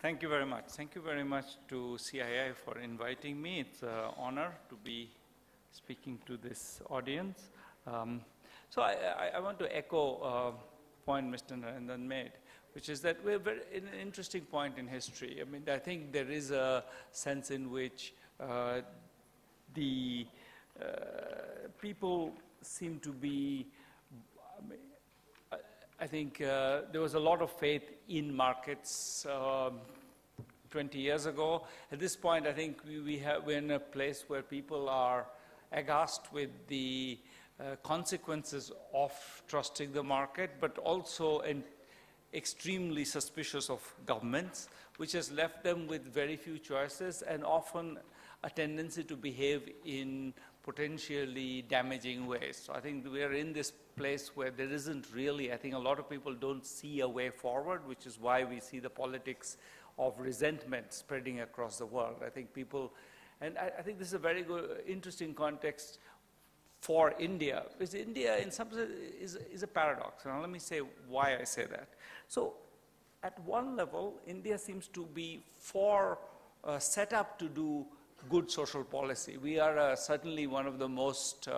Thank you very much. Thank you very much to CII for inviting me. It's an honor to be speaking to this audience. So I want to echo a point Mr. Narendran made, which is that we're in an interesting point in history. I mean, I think there is a sense in which the people seem to be, I think there was a lot of faith in markets 20 years ago. At this point, I think we're in a place where people are aghast with the consequences of trusting the market, but also extremely suspicious of governments, which has left them with very few choices and often a tendency to behave in potentially damaging ways. So I think we are in this place where there isn't really, I think a lot of people don't see a way forward, which is why we see the politics of resentment spreading across the world. I think people, and I think this is a very good, interesting context for India, because India in some sense is a paradox. Now let me say why I say that. So at one level, India seems to be set up to do good social policy. We are certainly one of the most,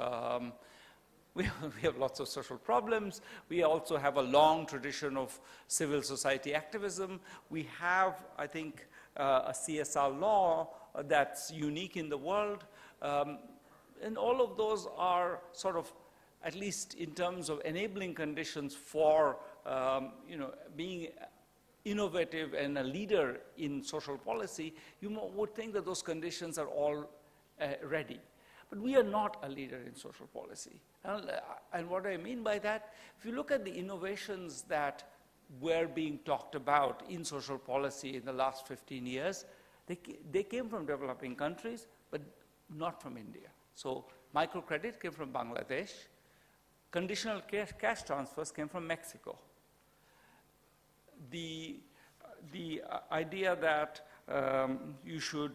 we have lots of social problems. We also have a long tradition of civil society activism. We have, I think, a CSR law that's unique in the world. And all of those are sort of, at least in terms of enabling conditions for being innovative and a leader in social policy, you would think that those conditions are all ready. But we are not a leader in social policy. And what I mean by that, if you look at the innovations that were being talked about in social policy in the last 15 years, they came from developing countries, but not from India. So microcredit came from Bangladesh. Conditional cash transfers came from Mexico. The idea that you should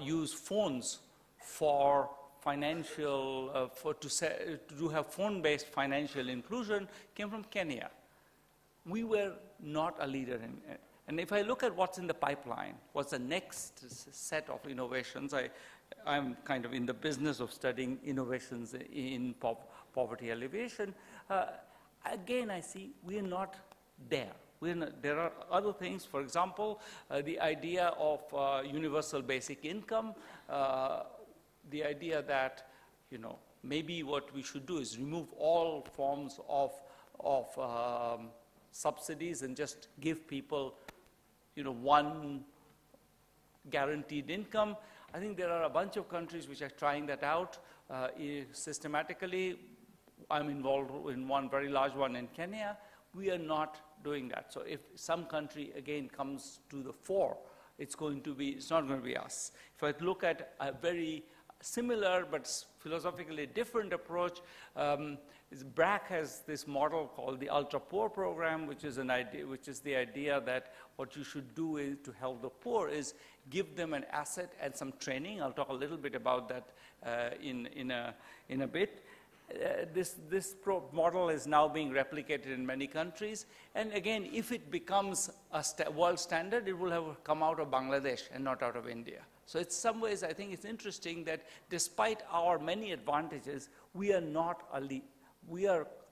use phones for financial to have phone-based financial inclusion came from Kenya. We were not a leader in. And if I look at what's in the pipeline, what's the next set of innovations, I'm kind of in the business of studying innovations in poverty alleviation. Again, I see we are not there. There are other things, for example, the idea of universal basic income, the idea that, maybe what we should do is remove all forms of subsidies and just give people one guaranteed income. I think there are a bunch of countries which are trying that out systematically. I'm involved in one very large one in Kenya. We are not doing that. So if some country again comes to the fore, it's not going to be us. If I look at a very similar but philosophically different approach, BRAC has this model called the ultra poor program, which is the idea that what you should do is to help the poor is give them an asset and some training. I'll talk a little bit about that in a bit. This model is now being replicated in many countries. And again, if it becomes a world standard, it will have come out of Bangladesh and not out of India. So in some ways, I think it's interesting that despite our many advantages, we are not a lead.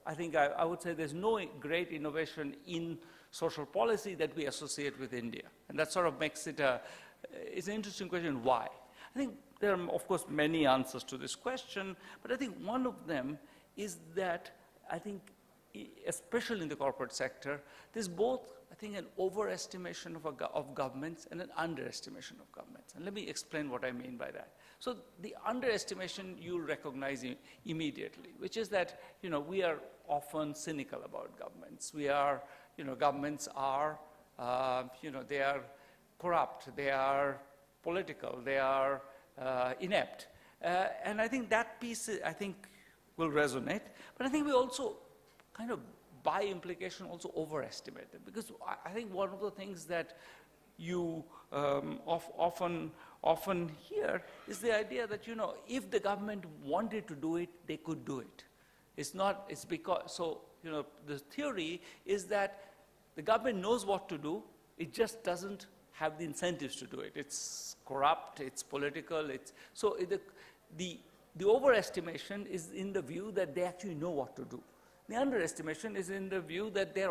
I think I would say there's no great innovation in social policy that we associate with India. And that sort of makes it it's an interesting question, why? I think there are, of course, many answers to this question, but I think one of them is that I think, especially in the corporate sector, there's both, I think, an overestimation of governments and an underestimation of governments. And let me explain what I mean by that. So the underestimation you'll recognize immediately, which is that, we are often cynical about governments. We are, governments are, they are corrupt, they are political, they are inept. And I think that piece, will resonate. But I think we also kind of, by implication, also overestimate them. Because I think one of the things that you often hear is the idea that, if the government wanted to do it, they could do it. It's because, so, the theory is that The government knows what to do, it just doesn't have the incentives to do it. It's corrupt, it's political, the overestimation is in the view that they actually know what to do. The underestimation is in the view that they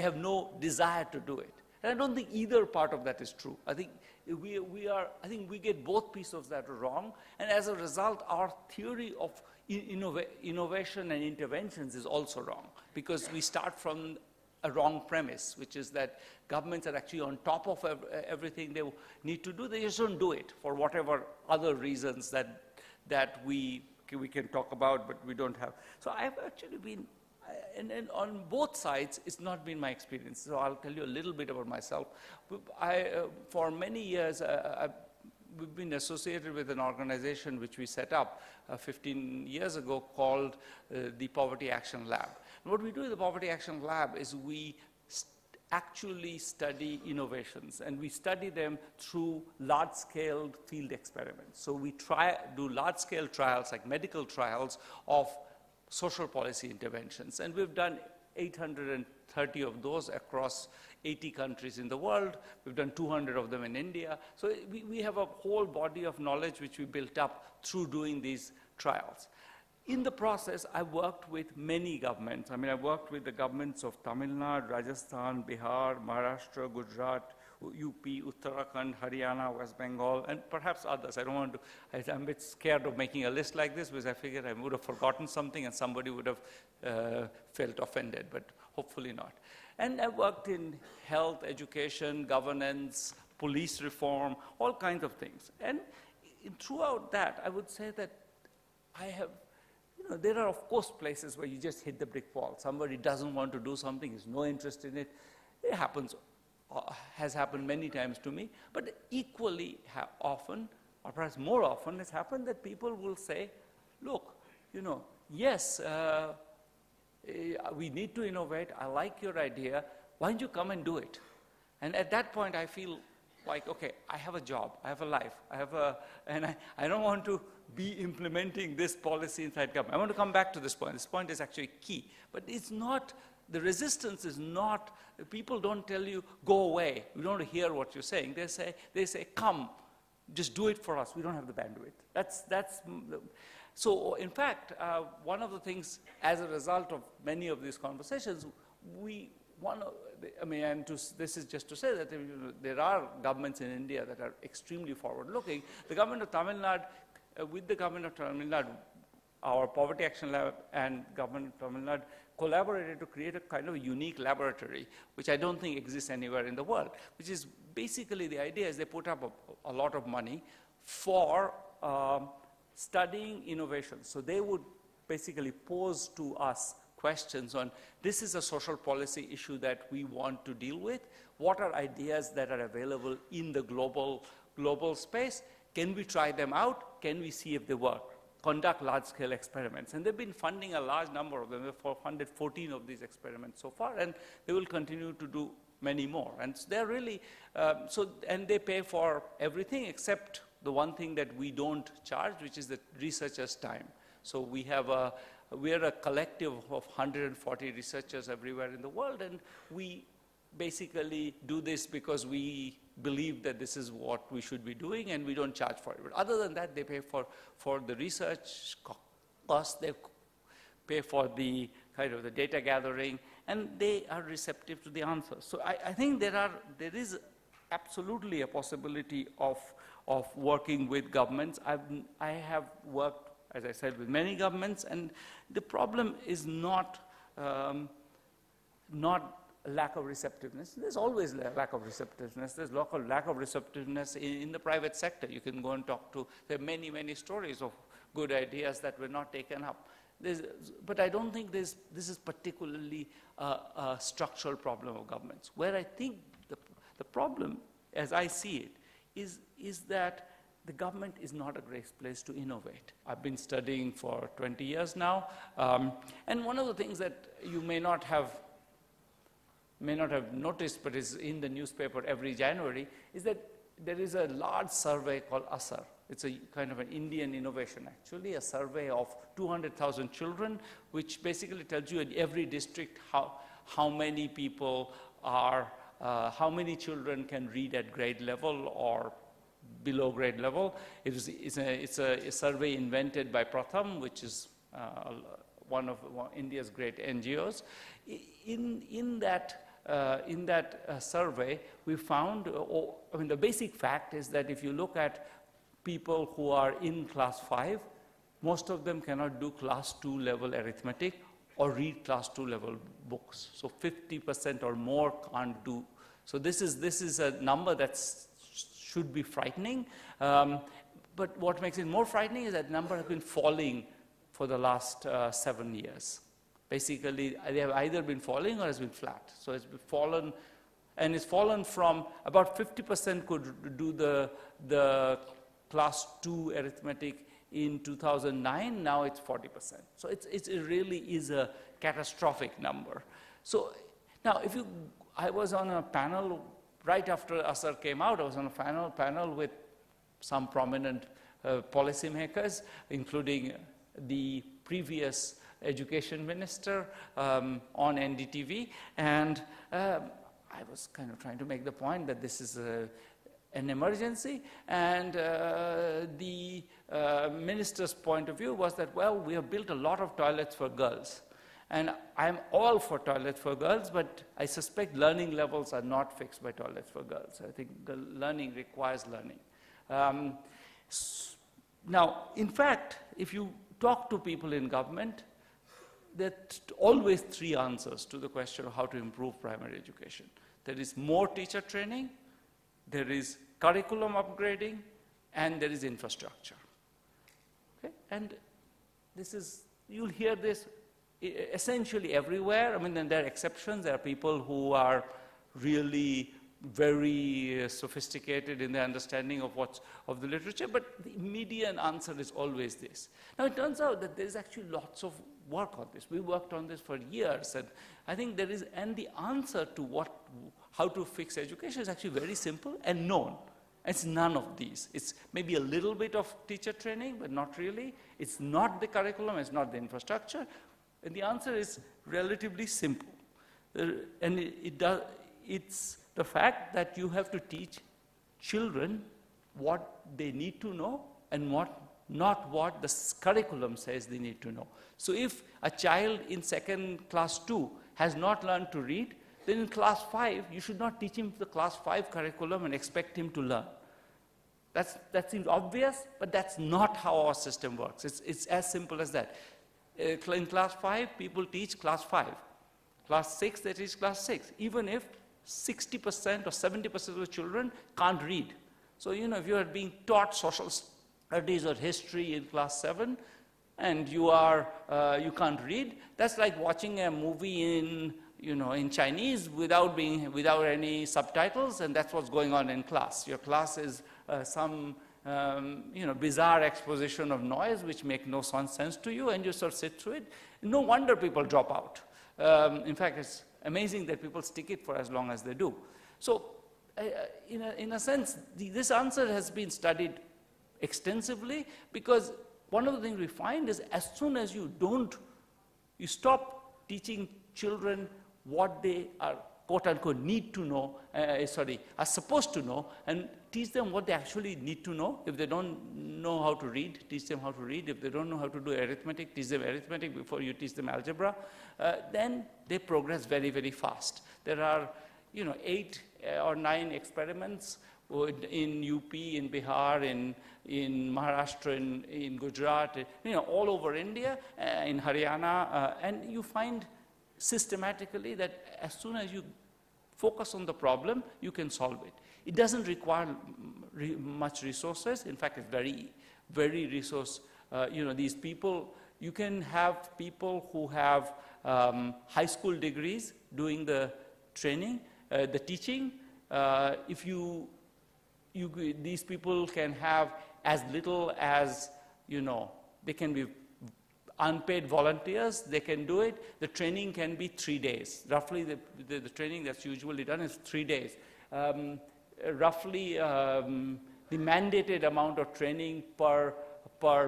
have no desire to do it. And I don't think either part of that is true. I think we get both pieces of that wrong, and as a result, our theory of innovation and interventions is also wrong, because we start from a wrong premise, which is that governments are actually on top of everything they need to do. They just don't do it for whatever other reasons that we can talk about, but we don't have. So I've actually been, and on both sides, it's not been my experience. So I'll tell you a little bit about myself. For many years, we've been associated with an organization which we set up 15 years ago called the Poverty Action Lab. And what we do in the Poverty Action Lab is we actually study innovations, and we study them through large-scale field experiments. So we do large-scale trials, like medical trials, of social policy interventions. And we've done 830 of those across 80 countries in the world. We've done 200 of them in India. So we have a whole body of knowledge which we built up through doing these trials. In the process, I worked with many governments. I mean, I worked with the governments of Tamil Nadu, Rajasthan, Bihar, Maharashtra, Gujarat, UP, Uttarakhand, Haryana, West Bengal, and perhaps others. I'm a bit scared of making a list like this because I figured I would have forgotten something and somebody would have felt offended, but hopefully not. And I worked in health, education, governance, police reform, all kinds of things. And throughout that, I would say that I have, there are, of course, places where you just hit the brick wall. Somebody doesn't want to do something, has no interest in it. It happens, has happened many times to me. But equally often, or perhaps more often, it's happened that people will say, look, yes, we need to innovate. I like your idea. Why don't you come and do it? And at that point, I feel like, okay, I have a job, I have a life, and I don't want to be implementing this policy inside government. I want to come back to this point. This point is actually key. But it's not, the resistance is not, people don't tell you, go away. We don't hear what you're saying. They say, come, just do it for us. We don't have the bandwidth. So in fact, one of the things, as a result of many of these conversations, this is just to say that there are governments in India that are extremely forward-looking. The government of Tamil Nadu, with the government of Tamil Nadu, our Poverty Action Lab and government of Tamil Nadu collaborated to create a kind of a unique laboratory, which I don't think exists anywhere in the world, which is basically the idea is they put up a lot of money for studying innovations. So they would basically pose to us questions on, this is a social policy issue that we want to deal with. What are ideas that are available in the global space? Can we try them out? Can we see if they work? Conduct large-scale experiments. And they've been funding a large number of them. They've funded 14 of these experiments so far, and they will continue to do many more. And they're really, and they pay for everything except the one thing that we don't charge, which is the researchers' time. So we are a collective of 140 researchers everywhere in the world, and we basically do this because we believe that this is what we should be doing, and we don't charge for it. But other than that, they pay for the research costs, they pay for the kind of the data gathering, and they are receptive to the answers. So I think there is absolutely a possibility of working with governments. I have worked, as I said, with many governments, and the problem is not lack of receptiveness. There's always a lack of receptiveness. There's lack of receptiveness in the private sector. You can go and talk to, there are many, many stories of good ideas that were not taken up. But I don't think this is particularly a structural problem of governments. Where I think the problem, as I see it, is that the government is not a great place to innovate. I've been studying for 20 years now, and one of the things that you may not have noticed, but is in the newspaper every January, is that there is a large survey called ASAR. It's a kind of an Indian innovation, actually, a survey of 200,000 children, which basically tells you in every district how many people are how many children can read at grade level or below grade level. It's a survey invented by Pratham, which is one of India's great NGOs. In that survey, we found, I mean, the basic fact is that if you look at people who are in class 5, most of them cannot do class 2 level arithmetic or read class 2 level books. So 50% or more can't do. So this is a number that should be frightening. But what makes it more frightening is that number has been falling for the last 7 years. Basically, they have either been falling or has been flat. So it's fallen, and it's fallen from about 50% could do the class 2 arithmetic in 2009. Now it's 40%. So it really is a catastrophic number. So now, I was on a panel right after Asar came out. I was on a panel with some prominent policymakers, including the previous education minister on NDTV, and I was kind of trying to make the point that this is an emergency, and the minister's point of view was that, well, we have built a lot of toilets for girls, and I'm all for toilets for girls, but I suspect learning levels are not fixed by toilets for girls. I think the learning requires learning. Now, in fact, if you talk to people in government, there are always 3 answers to the question of how to improve primary education. There is more teacher training, there is curriculum upgrading, and there is infrastructure. Okay? And this is, you'll hear this essentially everywhere. I mean, then there are exceptions. There are people who are really very sophisticated in their understanding of the literature, but the median answer is always this. Now, it turns out that there's actually lots of work on this. We worked on this for years, and I think there is, and the answer to how to fix education is actually very simple and known. It's none of these. It's maybe a little bit of teacher training, but not really. It's not the curriculum, it's not the infrastructure, and the answer is relatively simple. And it's the fact that you have to teach children what they need to know and not what the curriculum says they need to know. So if a child in class 2 has not learned to read, then in class 5, you should not teach him the class 5 curriculum and expect him to learn. That seems obvious, but that's not how our system works. It's as simple as that. In class 5, people teach class 5. Class 6, they teach class 6, even if 60% or 70% of the children can't read. So, you know, if you are being taught social studies or history in class 7, and you can't read, that's like watching a movie in Chinese without any subtitles, and that's what's going on in class. Your class is some bizarre exposition of noise which make no sense to you, and you sort of sit through it. No wonder people drop out. In fact, it's amazing that people stick it for as long as they do. So, in a sense, this answer has been studied extensively, because one of the things we find is as soon as you stop teaching children what they are quote-unquote need to know, are supposed to know, and teach them what they actually need to know. If they don't know how to read, teach them how to read. If they don't know how to do arithmetic, teach them arithmetic before you teach them algebra. Then they progress very, very fast. There are 8 or 9 experiments in UP, in Bihar, in Maharashtra, in Gujarat, all over India, in Haryana, and you find systematically that as soon as you focus on the problem, you can solve it. It doesn't require much resources. In fact, it's very, very resource. These people, you can have people who have high school degrees doing the training, the teaching. These people can have as little as, they can be unpaid volunteers, they can do it. The training can be 3 days. Roughly, the training that's usually done is 3 days. Roughly, the mandated amount of training per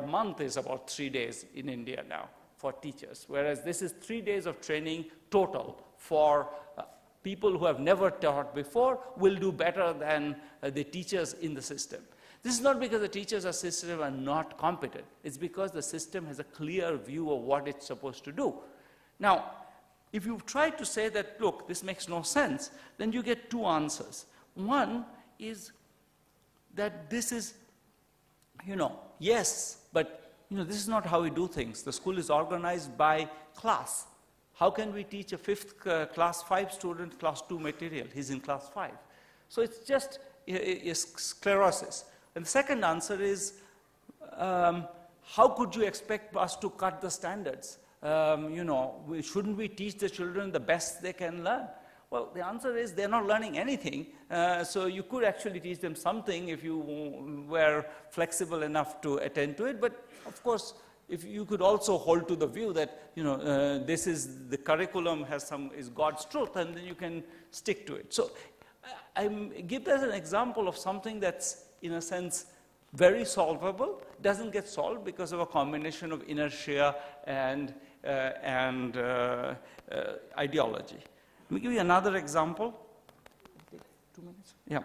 month is about 3 days in India now for teachers, whereas this is 3 days of training total for people who have never taught before will do better than the teachers in the system. This is not because the teachers of the system are not competent. It's because the system has a clear view of what it's supposed to do. Now, if you try to say that, look, this makes no sense, then you get two answers. One is that this is, yes, but this is not how we do things. The school is organized by class. How can we teach a fifth class 5 student class 2 material? He's in class 5. So it's just sclerosis. And the second answer is, how could you expect us to cut the standards? Shouldn't we teach the children the best they can learn? Well, the answer is they're not learning anything. So you could actually teach them something if you were flexible enough to attend to it. But of course, if you could also hold to the view that this is the curriculum is God's truth, and then you can stick to it. So I give that as an example of something that's, in a sense, very solvable. Doesn't get solved because of a combination of inertia and ideology. Let me give you another example. 2 minutes? Yeah.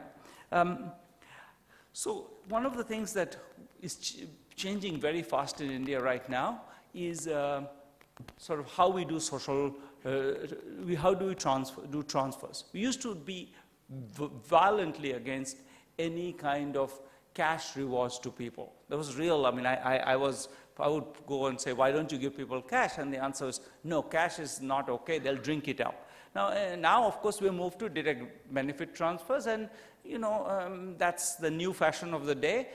So one of the things that is changing very fast in India right now is sort of how we do social, how do we do transfers. We used to be violently against any kind of cash rewards to people. That was real. I mean, I would go and say, why don't you give people cash? And the answer is, no, cash is not okay. They'll drink it up. Now, of course, we moved to direct benefit transfers, and that's the new fashion of the day.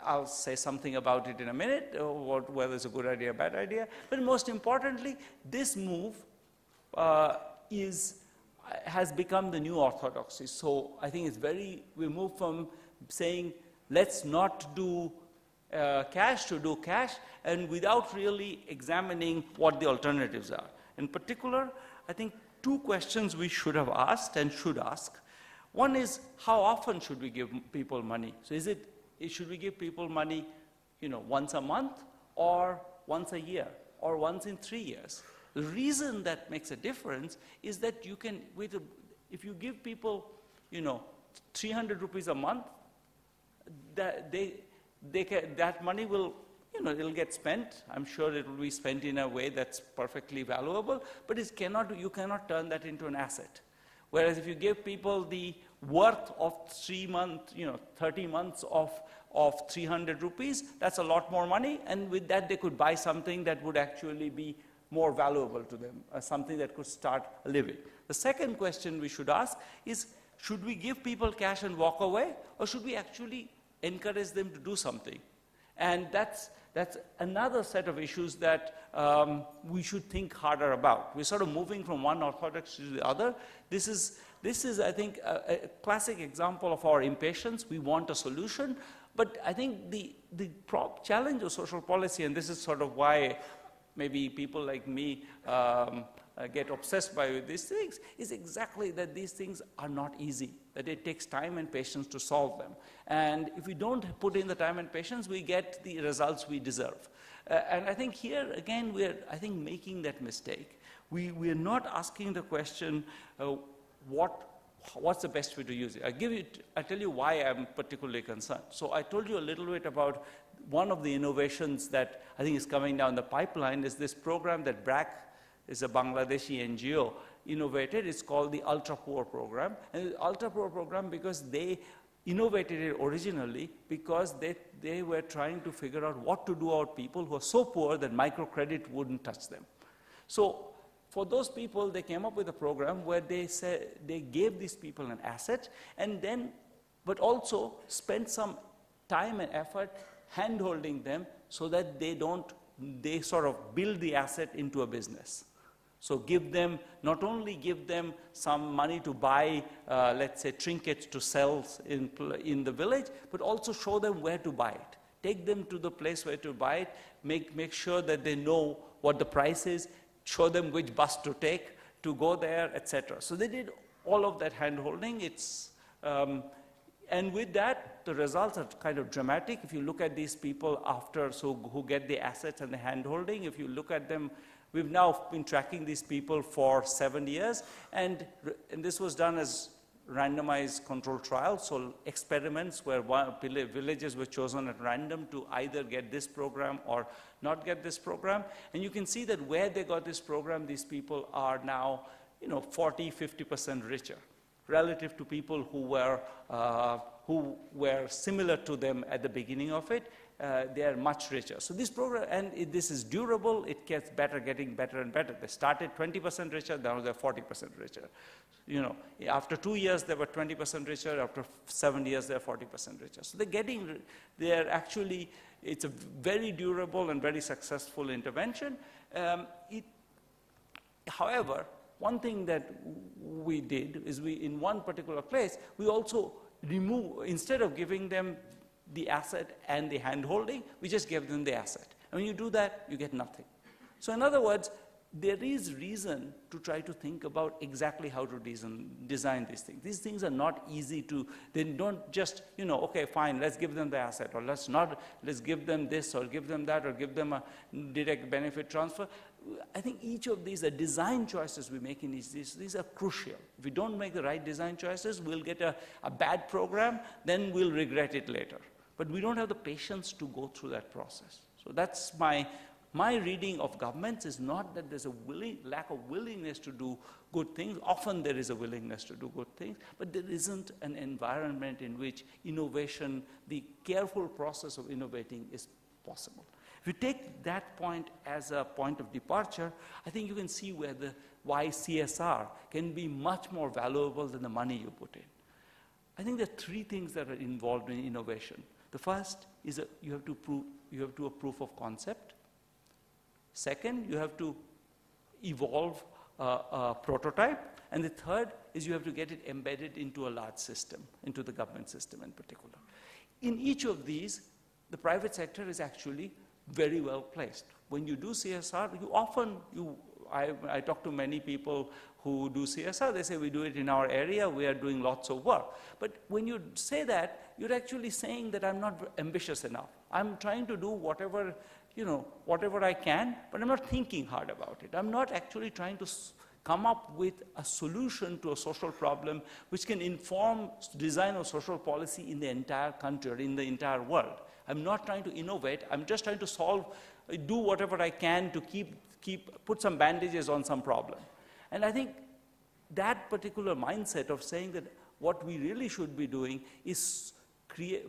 I'll say something about it in a minute, whether it's a good idea or a bad idea. But most importantly, this move has become the new orthodoxy. So I think it's we move from saying, let's not do cash to do cash, and without really examining what the alternatives are. In particular, I think two questions we should have asked and should ask. One is, how often should we give people money? So should we give people money, once a month, or once a year, or once in 3 years? The reason that makes a difference is that you can, if you give people, 300 rupees a month, that money will, it'll get spent. I'm sure it will be spent in a way that's perfectly valuable, but you cannot turn that into an asset. Whereas if you give people the worth of 3 months, 30 months of 300 rupees, that's a lot more money, and with that they could buy something that would actually be more valuable to them, something that could start a living. The second question we should ask is, should we give people cash and walk away, or should we actually encourage them to do something? And that's another set of issues that we should think harder about. We're sort of moving from one orthodoxy to the other. This is, I think, a classic example of our impatience. We want a solution, but I think the challenge of social policy, and this is sort of why maybe people like me get obsessed by these things, is exactly that these things are not easy, that it takes time and patience to solve them. And if we don't put in the time and patience, we get the results we deserve. And I think here, again, we're, making that mistake. We're not asking the question, what's the best way to use it? I'll tell you why I'm particularly concerned. So I told you a little bit about one of the innovations that I think is coming down the pipeline is this program that BRAC, is a Bangladeshi NGO, innovated. It's called the Ultra Poor Program. And the Ultra Poor Program, because they innovated it originally, because they were trying to figure out what to do about people who are so poor that microcredit wouldn't touch them. So for those people, they came up with a program where they said they gave these people an asset, and then, but also spent some time and effort hand-holding them so that they sort of build the asset into a business. So not only give them some money to buy, let's say, trinkets to sell in the village, but also show them where to buy it. Take them to the place where to buy it, make sure that they know what the price is, show them which bus to take to go there, etc. So they did all of that hand-holding. And with that, the results are kind of dramatic. If you look at these people who get the assets and the hand-holding, if you look at them We've now been tracking these people for 7 years, and this was done as randomized control trials, so experiments where villages were chosen at random to either get this program or not get this program. And you can see that where they got this program, these people are now, 40, 50% richer relative to people who were similar to them at the beginning of it. They are much richer. So this program, and this is durable, it gets better, getting better and better. They started 20% richer, now they're 40% richer. After 2 years, they were 20% richer. After 7 years, they're 40% richer. So they're actually, it's a very durable and very successful intervention. However, one thing that we did is in one particular place, we also instead of giving them the asset and the hand-holding, we just gave them the asset. And when you do that, you get nothing. So in other words, there is reason to try to think about exactly how to design these things. These things are not easy to, they don't just, okay, fine, let's give them the asset, or let's give them this, or give them that, or give them a direct benefit transfer. I think each of these are design choices we make in these are crucial. If we don't make the right design choices, we'll get a bad program, then we'll regret it later. But we don't have the patience to go through that process. So that's my reading of governments is not that there's a lack of willingness to do good things. Often there is a willingness to do good things, but there isn't an environment in which innovation, the careful process of innovating is possible. If you take that point as a point of departure, I think you can see why CSR can be much more valuable than the money you put in. I think there are 3 things that are involved in innovation. The first is that you have to a proof of concept. Second, you have to evolve a prototype. And the third is you have to get it embedded into a large system, into the government system in particular. In each of these, the private sector is actually very well placed. When you do CSR, I talk to many people who do CSR, they say we do it in our area, we are doing lots of work. But when you say that, you're actually saying that I'm not ambitious enough. I'm trying to do whatever I can, but I'm not thinking hard about it. I'm not actually trying to come up with a solution to a social problem which can inform design of social policy in the entire country or in the entire world. I'm not trying to innovate. I'm just trying to do whatever I can to put some bandages on some problem. And I think that particular mindset of saying that what we really should be doing is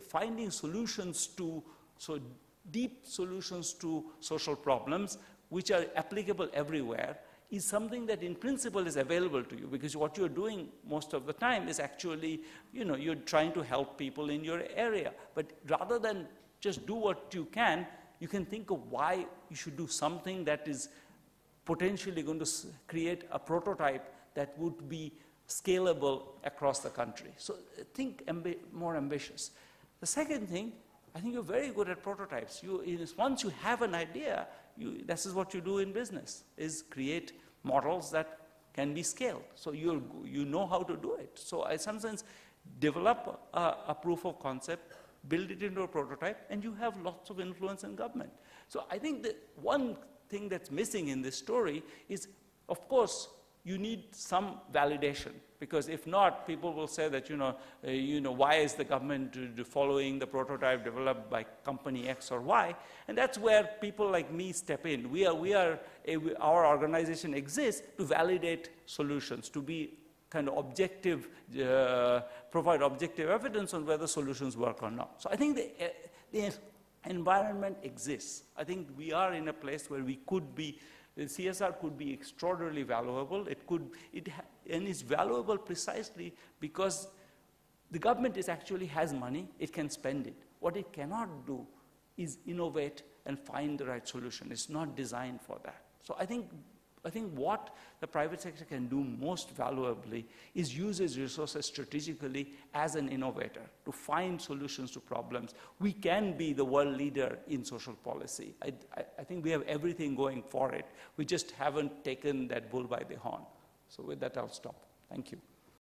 finding solutions deep solutions to social problems which are applicable everywhere is something that in principle is available to you, because what you're doing most of the time is actually, you're trying to help people in your area. But rather than just do what you can think of why you should do something that is potentially going to create a prototype that would be scalable across the country. So think more ambitious. The second thing, I think you're very good at prototypes. Once you have an idea, this is what you do in business, is create models that can be scaled. So you know how to do it. So in some sense, develop a proof of concept, build it into a prototype, and you have lots of influence in government. So I think that one thing that's missing in this story is, of course, you need some validation, because if not, people will say that, why is the government following the prototype developed by company X or Y? And that's where people like me step in. Our organization exists to validate solutions, to be kind of objective, provide objective evidence on whether solutions work or not. So I think the environment exists. I think we are in a place where we could be, the CSR could be extraordinarily valuable. And it's valuable precisely because the government actually has money, it can spend it. What it cannot do is innovate and find the right solution. It's not designed for that. So I think what the private sector can do most valuably is use its resources strategically as an innovator to find solutions to problems. We can be the world leader in social policy. I think we have everything going for it. We just haven't taken that bull by the horn. So with that, I'll stop. Thank you.